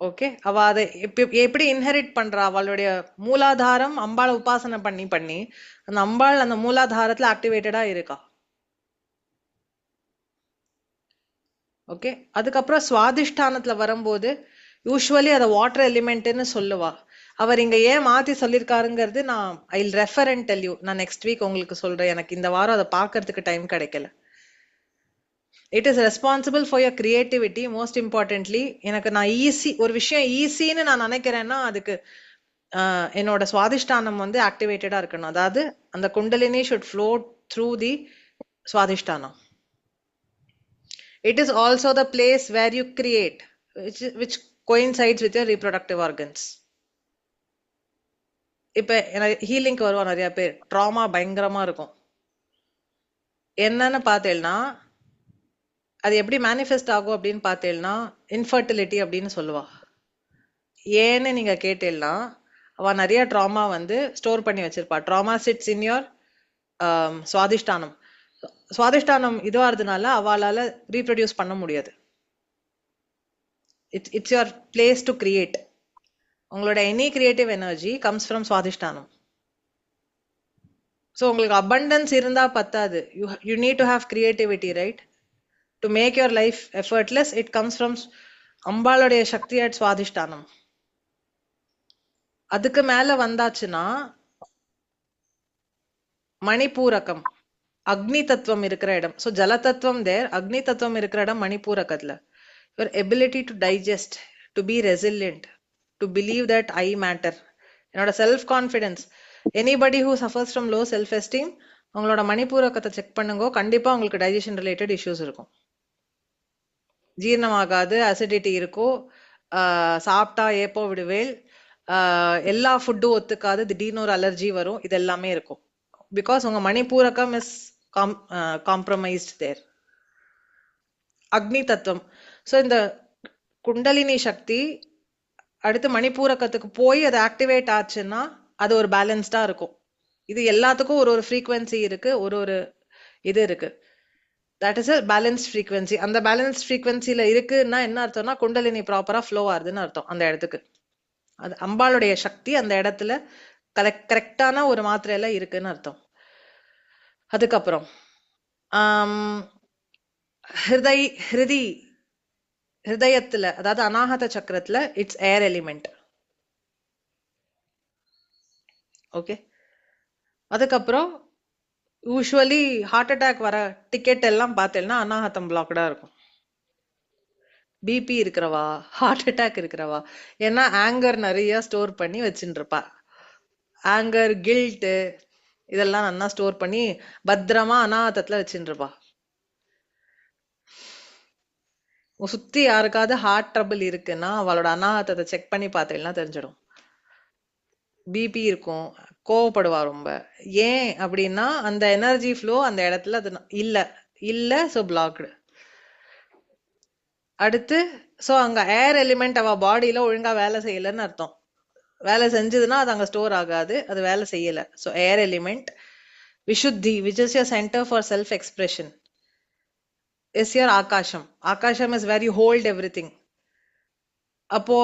ஓகே, அவ அதை எப்படி இன்ஹெரிட் பண்றா? அவளுடைய மூலாதாரம் அம்பாளை உபாசனை பண்ணி பண்ணி அந்த அம்பாள் அந்த மூலாதாரத்துல ஆக்டிவேட்டடா இருக்கா. ஓகே, அதுக்கப்புறம் சுவாதிஷ்டானத்துல வரும்போது யூஸ்வலி அதை வாட்டர் எலிமெண்ட்னு சொல்லுவா. அவர் இங்க ஏன் மாத்தி சொல்லியிருக்காருங்கிறது நான் ஐ ரெஃபர் அண்ட் டெல் யூ. நான் நெக்ஸ்ட் வீக் உங்களுக்கு சொல்றேன். எனக்கு இந்த வாரம் அதை பார்க்கறதுக்கு டைம் கிடைக்கல. It is responsible for your creativity. Most importantly எனக்கு நான் ஈஸி ஒரு விஷயம் ஈஸின்னு நான் நினைக்கிறேன்னா அதுக்கு என்னோட சுவாதிஷ்டானம் வந்து ஆக்டிவேட்டடா இருக்கணும். அதாவது அந்த Kundalini should flow through the சுவாதிஷ்டானம். It is also the place where you create, which coincides with your reproductive organs. இப்ப ஹீலிங்க்கு வருவா நிறைய பேர். ட்ராமா பயங்கரமா இருக்கும். என்னன்னு பார்த்தேன்னா அது எப்படி மேனிஃபெஸ்ட் ஆகும் அப்படின்னு பார்த்தேன்னா இன்ஃபர்டிலிட்டி அப்படின்னு சொல்லுவா. ஏன்னு நீங்க கேட்டேன்னா அவ நிறைய ட்ராமா வந்து ஸ்டோர் பண்ணி வச்சிருப்பா. ட்ராமா சிட்ஸ் இன் யோர் சுவாதிஷ்டானம். சுவாதிஷ்டானம் இதுவாகிறதுனால அவளால ரீப்ரொடியூஸ் பண்ண முடியாது. It's your place to create. உங்களோட any creative energy comes from சுவாதிஷ்டானம். ஸோ உங்களுக்கு அபண்டன்ஸ் இருந்தா பத்தாது. You need to have creativity, right? To make your life effortless it comes from அம்பாளுடைய சக்தி அட் சுவாதிஷ்டானம். அதுக்கு மேல வந்தாச்சுன்னா மணிப்பூரகம், அக்னி தத்துவம் இருக்கிற இடம். ஸோ ஜல தத்துவம் தேர், அக்னி தத்துவம் இருக்கிற இடம் மணிப்பூரகத்துல. Your ability to digest, to be resilient, to believe that I matter, என்னோட self confidence. Anybody who suffers from low self esteem உங்களோட மணிப்பூரகத்தை செக் பண்ணுங்க. கண்டிப்பா உங்களுக்கு டைஜஷன் ரிலேட்டட் இஷ்யூஸ் இருக்கும். ஜீரணமாகாது, அசிடிட்டி இருக்கும், சாப்பிட்டா ஏப்போ விடுவேல், எல்லா ஃபுட்டும் ஒத்துக்காது, திடீர்னு ஒரு அலர்ஜி வரும், இது எல்லாமே இருக்கும். பிகாஸ் உங்க மணிப்பூரகம் இஸ் காம்ப்ரமைஸ்ட் தேர். அக்னி தத்துவம். ஸோ இந்த குண்டலினி சக்தி அடுத்து மணிப்பூரகத்துக்கு போய் அது ஆக்டிவேட் ஆச்சுன்னா அது ஒரு பேலன்ஸ்டா இருக்கும். இது எல்லாத்துக்கும் ஒரு ஒரு ஃப்ரீக்வன்சி இருக்கு, ஒரு ஒரு இது இருக்கு. That is a balanced frequency. அந்த பேலன்ஸ்ட் ஃப்ரீக்வன்சில இருக்குன்னா என்ன அர்த்தம்னா குண்டலினி ப்ராப்பரா ஃப்ளோ ஆகுதுன்னு அர்த்தம் அந்த இடத்துக்கு. அது அம்பாளுடைய சக்தி அந்த இடத்துல கரெக்டான ஒரு மாத்திரையில இருக்குன்னு அர்த்தம். அதுக்கப்புறம் ஹிருதயத்துல அதாவது அநாகத சக்கரத்துல இட்ஸ் ஏர் எலிமெண்ட். ஓகே, அதுக்கப்புறம் யூஸ்வலி ஹார்ட் அட்டாக் வர டிக்கெட் எல்லாம் பார்த்தேன்னா அநாகதம் பிளாக்டா இருக்கும். பிபி இருக்கிறவா, ஹார்ட் அட்டாக் இருக்கிறவா, ஏன்னா ஆங்கர் நிறைய ஸ்டோர் பண்ணி வச்சுட்டு இருப்பா. ஆங்கர், கில்ட்டு இதெல்லாம் நல்லா ஸ்டோர் பண்ணி பத்திரமா அநாகதத்துல வச்சுட்டு இருப்பா. சுத்தி யாருக்காவது ஹார்ட் ட்ரபிள் இருக்குன்னா அவளோட அநாகதத்தை செக் பண்ணி பார்த்தேன்னா தெரிஞ்சிடும். பிபி இருக்கும், கோவப்படுவா ரொம்ப. ஏன் அப்படின்னா அந்த எனர்ஜி ஃப்ளோ அந்த இடத்துல அது இல்ல ஸோ பிளாக்டு. அடுத்து ஸோ அங்க ஏர் எலிமெண்ட் அவ பாடியில ஒழுங்கா வேலை செய்யலன்னு அர்த்தம். வேலை செஞ்சதுன்னா அது அங்க ஸ்டோர் ஆகாது, அது வேலை செய்யல. So air element. விஷுத்தி, which is your centre for self expression, is your ஆகாஷம். ஆகாஷம் is where you hold everything. அப்போ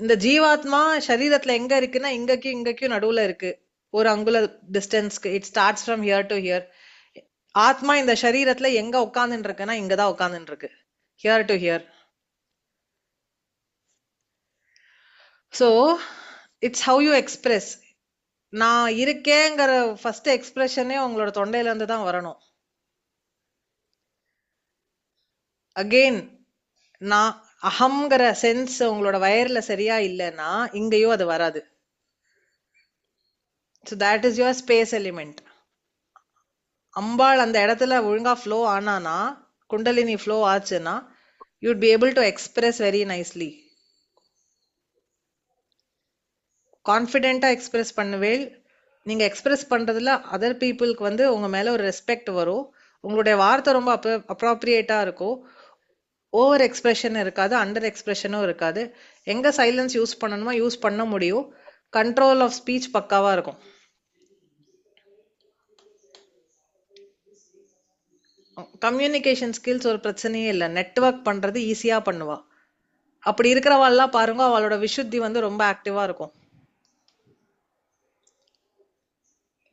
இந்த ஜீவாத்மா சரீரத்துல எங்க இருக்குன்னா இங்கக்கும் இங்கக்கும் நடுவுல இருக்கு, ஒரு அங்குல டிஸ்டன்ஸ்க்கு. It starts from here to here. ஆத்மா இந்த சரீரத்துல எங்க உட்காந்துட்டு இருக்குன்னா இங்கதான் உட்காந்துட்டு இருக்கு, here to here. So it's how you express. நான் இருக்கேங்கிற ஃபர்ஸ்ட் எக்ஸ்பிரஷனே உங்களோட தொண்டையில இருந்து தான் வரணும். அகெயின் நான் அகம்ங்கிற சென்ஸ் உங்களோட வயர்ல சரியா இல்லைன்னா இங்கேயோ அது வராது. So that is your space element. Ambal அந்த இடத்துல ஒழுங்கா ஃப்ளோ ஆனானா, குண்டலினி ஃப்ளோ ஆச்சுன்னா you'd be able to express very nicely. கான்ஃபிடென்ட்டா எக்ஸ்பிரஸ் பண்ணுவேல். நீங்க எக்ஸ்பிரஸ் பண்றதுல அதர் பீப்புளுக்கு வந்து உங்க மேல ஒரு ரெஸ்பெக்ட் வரும். உங்களுடைய வார்த்தை ரொம்ப அப்ராப்ரியேட்டா இருக்கும். ஓவர் எக்ஸ்பிரஷன் இருக்காது, அண்டர் எக்ஸ்பிரஷனும் இருக்காது. எங்க சைலன்ஸ் யூஸ் பண்ணணுமோ யூஸ் பண்ண முடியும். கண்ட்ரோல் ஆஃப் ஸ்பீச் பக்காவா இருக்கும். கம்யூனிகேஷன் ஸ்கில்ஸ் ஒரு பிரச்சனையே இல்லை. நெட்வொர்க் பண்றது ஈஸியா பண்ணுவா. அப்படி இருக்கிறவாள்லாம் பாருங்க, அவளோட விசுத்தி வந்து ரொம்ப ஆக்டிவா இருக்கும்.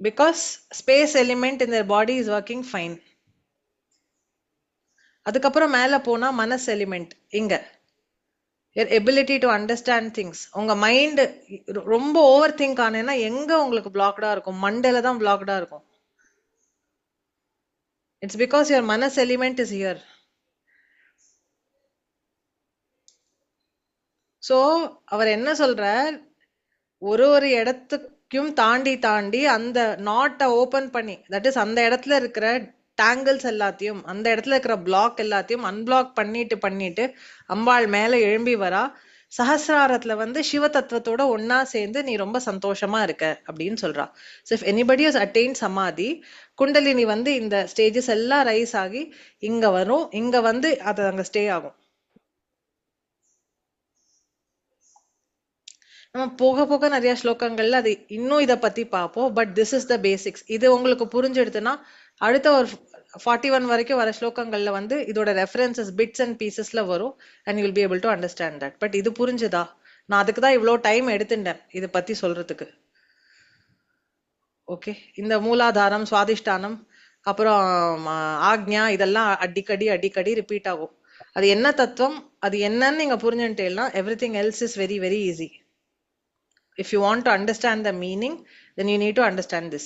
Because space element in their body is working fine. அதுக்கப்புறம் மேல போனா மனஸ் எலிமெண்ட் இங்க your ability to understand things. உங்க மைண்ட் ரொம்ப ஓவர் திங்க் ஆனேன்னா எங்க உங்களுக்கு பிளாக்டா இருக்கும்? மண்டேல தான் பிளாக்டா இருக்கும். இட்ஸ் பிகாஸ் your மனஸ் எலிமெண்ட் இஸ் here. சோ அவர் என்ன சொல்றார், ஒரு ஒரு இடத்துக்கும் தாண்டி தாண்டி அந்த நாட்டை ஓபன் பண்ணி, தட் இஸ் அந்த இடத்துல இருக்கிற டேங்கிள்ஸ் எல்லாத்தையும், அந்த இடத்துல இருக்கிற பிளாக் எல்லாத்தையும் அன்பிளாக் பண்ணிட்டு அம்பாள் மேல எழும்பி வரா. சஹஸ்ராரத்துல வந்து சிவ தத்துவத்தோட ஒன்னா சேர்ந்து நீ ரொம்ப சந்தோஷமா இருக்க அப்படின்னு சொல்றா. So if anybody has attained samadhi, kundalini வந்து இந்த ஸ்டேஜஸ் எல்லாம் ரைஸ் ஆகி இங்க வரும், இங்க வந்து அது அங்க ஸ்டே ஆகும். நம்ம போக போக நிறைய ஸ்லோகங்கள்ல அது இன்னும் இத பத்தி பார்ப்போம். But this is the basics. இது உங்களுக்கு புரிஞ்சிடுதுன்னா அடுத்த ஒரு 41 வரைக்கும் வர ஸ்லோகங்கள்ல வந்து இதோட ரெஃபரன்சஸ் பிட்ஸ் அண்ட் பீசஸ்ல வரும். And you will be able to understand that. But இது புரிஞ்சுதா? நான் அதுக்கு தான் இவ்வளோ டைம் எடுத்துட்டேன் இதை பத்தி சொல்றதுக்கு. ஓகே, இந்த மூலாதாரம், சுவாதிஷ்டானம், அப்புறம் ஆக்ஞா, இதெல்லாம் அடிக்கடி ரிப்பீட் ஆகும். அது என்ன தத்துவம், அது என்னன்னு நீங்க புரிஞ்சுட்டேன்னா everything else is very very easy. If you want to understand the meaning, then you need to understand this.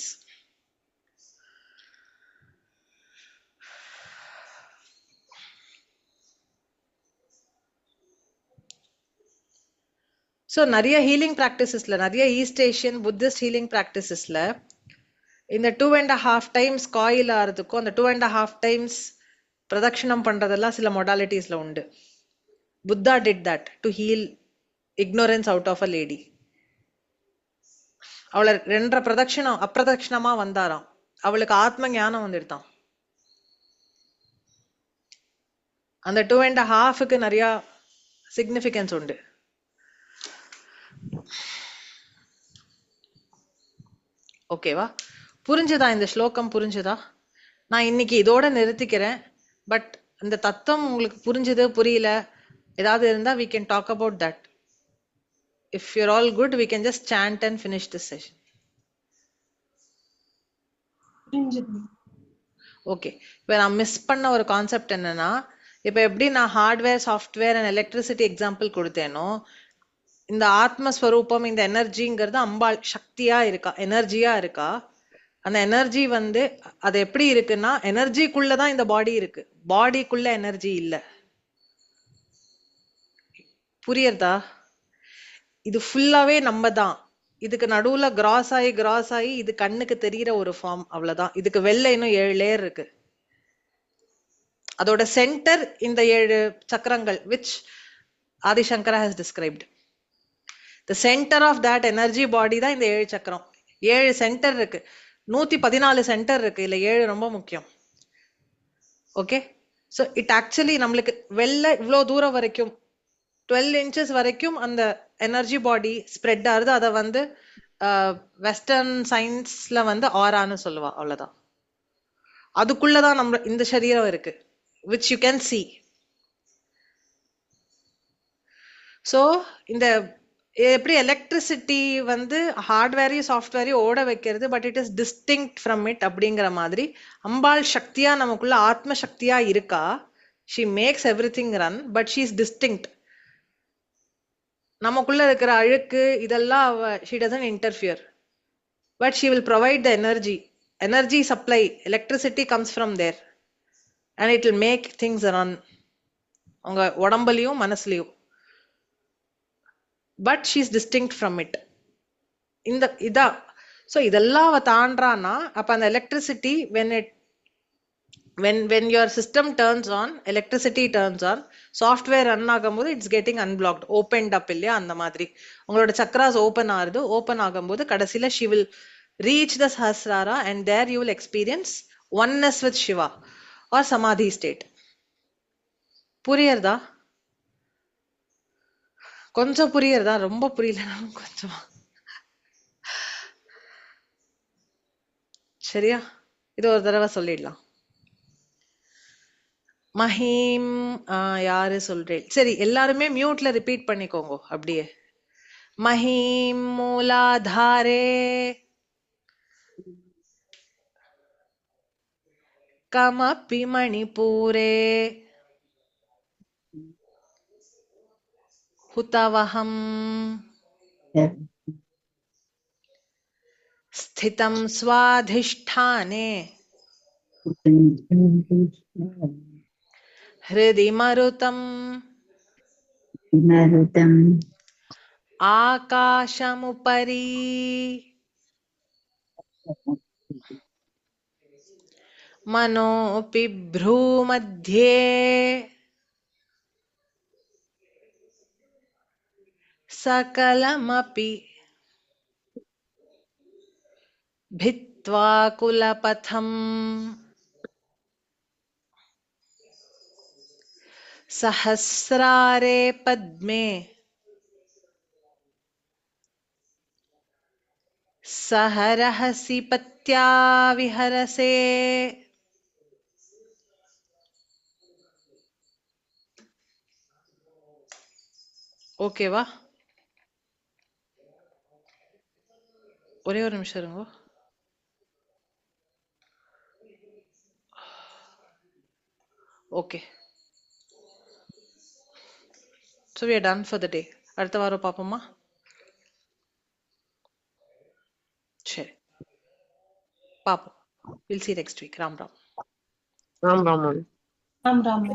So நிறைய ஹீலிங் பிராக்டிசஸ்ல, நிறைய ஈஸ்ட் ஏஷியன் புத்திஸ்ட் ஹீலிங் பிராக்டிசஸ்ல இந்த 2.5 times காயில் ஆறதுக்கும் அந்த 2.5 times பிரதட்சணம் பண்றதெல்லாம் சில மொடாலிட்டிஸ்ல உண்டு. Buddha did that to heal ignorance out of a lady. அவளை 2.5 பிரதட்சணம் அப்பிரதட்சணமா வந்தாராம். அவளுக்கு ஆத்ம ஞானம் வந்துடுதான். அந்த 2.5க்கு நிறைய சிக்னிபிகன்ஸ் உண்டு. ஓகேவா? புரிஞ்சுதா? இந்த ஸ்லோகம் புரிஞ்சுதா? நான் இன்னைக்கு இதோட நிறுத்திக்கிறேன். பட் இந்த தத்துவம் உங்களுக்கு புரிஞ்சுது புரியல ஏதாவது இருந்தா we can talk about that. If you're all good, we can just chant and finish this session. Okay, இப்போ நான் மிஸ் பண்ண ஒரு கான்செப்ட் என்னன்னா, இப்போ எப்படி நான் hardware, software and electricity example கொடுத்தேனோ, இந்த ஆத்மஸ்வரூபம், இந்த எனர்ஜிங்கிறது அம்பாள் சக்தியா இருக்கா, எனர்ஜியா இருக்கா. அந்த எனர்ஜி வந்து அது எப்படி இருக்குன்னா, எனர்ஜிக்குள்ளதான் இந்த பாடி இருக்கு, பாடிக்குள்ள எனர்ஜி இல்ல. புரியுறதா? இது ஃபுல்லாவே நம்ம தான். இதுக்கு நடுவுல கிராஸ் ஆகி இது கண்ணுக்கு தெரிகிற ஒரு ஃபார்ம், அவ்வளவுதான். இதுக்கு வெள்ளை இன்னும் 7 லேயர் இருக்கு. அதோட சென்டர் இந்த 7 சக்கரங்கள் which Adi Shankara has described. The center of that energy body தான் இந்த 7 சக்கரம். 7 சென்டர் இருக்கு, 114 சென்டர் இருக்கு, இல்ல 7 ரொம்ப முக்கியம். ஓகே, so it actually நம்மளுக்கு வெள்ளை இவ்வளவு தூரம் வரைக்கும் 12 inches வரைக்கும் அந்த எனர்ஜி பாடி ஸ்ப்ரெட் ஆகுது. அதை வந்து வெஸ்டர்ன் சயின்ஸ்ல வந்து ஆரான்னு சொல்லுவா, அவ்வளவுதான். அதுக்குள்ளதான் நம்ம இந்த சரீரம் இருக்கு, which you can see. So இந்த எப்படி எலக்ட்ரிசிட்டி வந்து ஹார்ட்வேரையும் சாஃப்ட்வேரையும் ஓட வைக்கிறது, but it is distinct from it. அப்படிங்கிற மாதிரி அம்பாள் சக்தியா நமக்குள்ள ஆத்ம சக்தியா இருக்கா. She maths every thing run, but she is distinct. நமக்குள்ள இருக்கிற அழுக்கு இதெல்லாம் she doesn't interfere, but she will provide the energy supply. Electricity comes from there and it will make things run உங்க உடம்புலயும் மனசுலயும். but she is distinct from it. இந்த இதா so இதெல்லாம் தாண்டானா, அப்ப அந்த electricity when your system turns on, electricity turns on, software run ஆகும்போது it's getting unblocked, opened up இல்லையா? அந்த மாதிரி உங்களோட சக்ராஸ் ஓபன் ஆகுது. ஓபன் ஆகும்போது கடைசியில she will reach the sahasrara and there you will experience oneness with Shiva or samadhi state. புரியுறதா? கொஞ்சம் புரியுறதா? ரொம்ப புரியலனாலும் கொஞ்சம். சரியா? இது ஒரு தடவை சொல்லிடலாம். மஹீம் யாரு சொல்றேன்? சரி, எல்லாருமே மியூட்ல ரிப்பீட் பண்ணிக்கோங்க அப்படியே. மஹீம் மூலாதாரே கமபி மணிபூரே हुतवहं स्थितं स्वाधिष्ठाने हृदि मरुतम् मरुतम् आकाशमुपरि मनोऽपि भ्रूमध्ये सकलमपि भित्त्वा कुलपथम् सहस्रारे पद्मे सहरहसि पत्या विहरसे. ஓகேவா? ஒரே ஒரு நிமிஷம் இருங்க. Okay, so we are done for the day. அடுத்த வாரம் பாப்போமா? சரி, பாப்போம். We'll see you next week. Ram Ram. Ram Raman. Ram Ram.